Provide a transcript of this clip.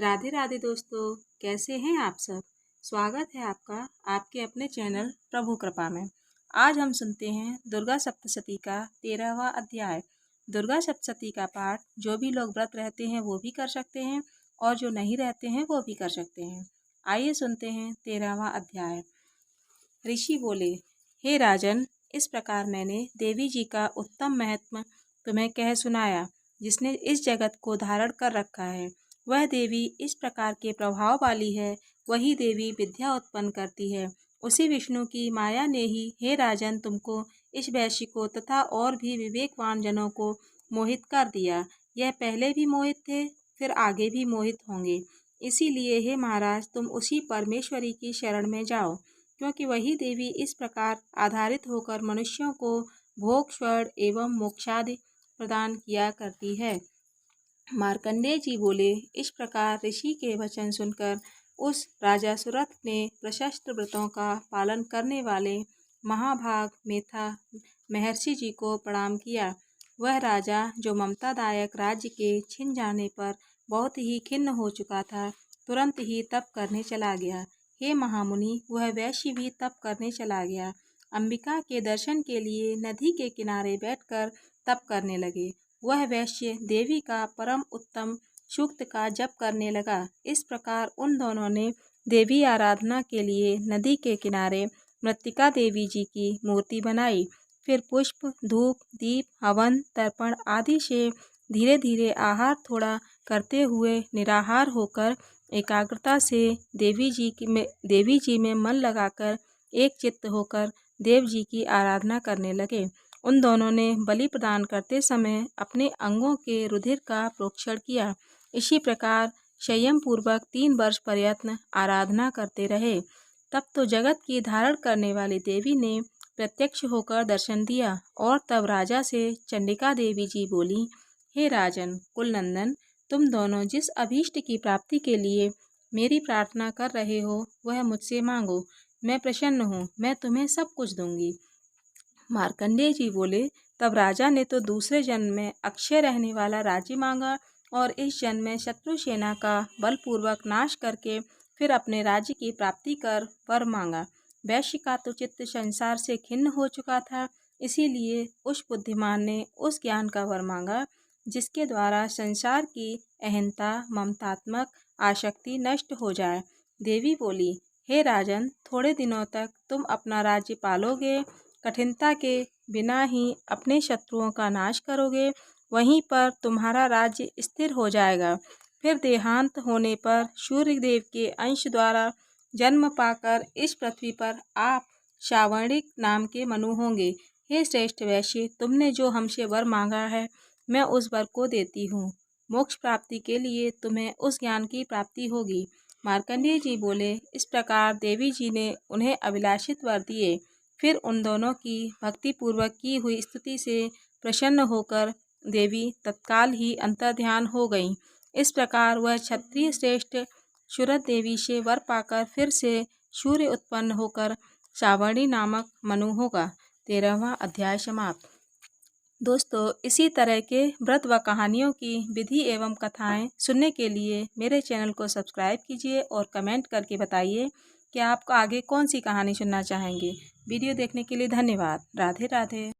राधे राधे दोस्तों, कैसे हैं आप सब। स्वागत है आपका आपके अपने चैनल प्रभु कृपा में। आज हम सुनते हैं दुर्गा सप्तशती का 13वां अध्याय। दुर्गा सप्तशती का पाठ जो भी लोग व्रत रहते हैं वो भी कर सकते हैं और जो नहीं रहते हैं वो भी कर सकते हैं। आइए सुनते हैं 13वां अध्याय। ऋषि बोले, हे राजन, इस प्रकार मैंने देवी जी का उत्तम महत्व तुम्हें कह सुनाया, जिसने इस जगत को धारण कर रखा है। वह देवी इस प्रकार के प्रभाव वाली है। वही देवी विद्या उत्पन्न करती है। उसी विष्णु की माया ने ही, हे राजन, तुमको, इस वैश्य को तथा और भी विवेकवान जनों को मोहित कर दिया। यह पहले भी मोहित थे, फिर आगे भी मोहित होंगे। इसीलिए हे महाराज, तुम उसी परमेश्वरी की शरण में जाओ, क्योंकि वही देवी इस प्रकार आधारित होकर मनुष्यों को भोग, स्वर्ण एवं मोक्षादि प्रदान किया करती है। मार्कंडेय जी बोले, इस प्रकार ऋषि के वचन सुनकर उस राजा सुरथ ने प्रशस्त व्रतों का पालन करने वाले महाभाग मेथा महर्षि जी को प्रणाम किया। वह राजा, जो ममतादायक राज्य के छिन जाने पर बहुत ही खिन्न हो चुका था, तुरंत ही तप करने चला गया। हे महामुनि, वह वैश्य भी तप करने चला गया। अंबिका के दर्शन के लिए नदी के किनारे बैठकर तप करने लगे। वह वैश्य देवी का परम उत्तम सूक्त का जप करने लगा। इस प्रकार उन दोनों ने देवी आराधना के लिए नदी के किनारे मृत्तिका देवी जी की मूर्ति बनाई। फिर पुष्प, धूप, दीप, हवन, तर्पण आदि से धीरे धीरे आहार थोड़ा करते हुए निराहार होकर एकाग्रता से देवी जी में मन लगाकर एक चित्त होकर देव जी की आराधना करने लगे। उन दोनों ने बलि प्रदान करते समय अपने अंगों के रुधिर का प्रोक्षण किया। इसी प्रकार संयम पूर्वक 3 वर्ष पर्यंत आराधना करते रहे। तब तो जगत की धारण करने वाली देवी ने प्रत्यक्ष होकर दर्शन दिया और तब राजा से चंडिका देवी जी बोली, हे राजन कुलनंदन, तुम दोनों जिस अभीष्ट की प्राप्ति के लिए मेरी प्रार्थना कर रहे हो वह मुझसे मांगो। मैं प्रसन्न हूँ, मैं तुम्हें सब कुछ दूंगी। मार्कंडेय जी बोले, तब राजा ने तो दूसरे जन्म में अक्षय रहने वाला राज्य मांगा और इस जन्म में शत्रु सेना का बलपूर्वक नाश करके फिर अपने राज्य की प्राप्ति कर वर मांगा। वैश्य का तो चित्त संसार से खिन्न हो चुका था, इसीलिए उस बुद्धिमान ने उस ज्ञान का वर मांगा जिसके द्वारा संसार की अहंता ममतात्मक आसक्ति नष्ट हो जाए। देवी बोली, हे राजन, थोड़े दिनों तक तुम अपना राज्य पालोगे, कठिनता के बिना ही अपने शत्रुओं का नाश करोगे, वहीं पर तुम्हारा राज्य स्थिर हो जाएगा। फिर देहांत होने पर सूर्य देव के अंश द्वारा जन्म पाकर इस पृथ्वी पर आप श्रावणिक नाम के मनु होंगे। हे श्रेष्ठ वैश्य, तुमने जो हमसे वर मांगा है मैं उस वर को देती हूँ। मोक्ष प्राप्ति के लिए तुम्हें उस ज्ञान की प्राप्ति होगी। मार्कंडेय जी बोले, इस प्रकार देवी जी ने उन्हें अभिलाषित वर दिए। फिर उन दोनों की भक्ति पूर्वक की हुई स्तुति से प्रसन्न होकर देवी तत्काल ही अंतर्ध्यान हो गईं। इस प्रकार वह क्षत्रिय श्रेष्ठ सुरथ देवी से वर पाकर फिर से सूर्य उत्पन्न होकर श्रावणी नामक मनु होगा। 13वां अध्याय समाप्त। दोस्तों, इसी तरह के व्रत व कहानियों की विधि एवं कथाएं सुनने के लिए मेरे चैनल को सब्सक्राइब कीजिए और कमेंट करके बताइए कि आप आगे कौन सी कहानी सुनना चाहेंगे। वीडियो देखने के लिए धन्यवाद। राधे राधे।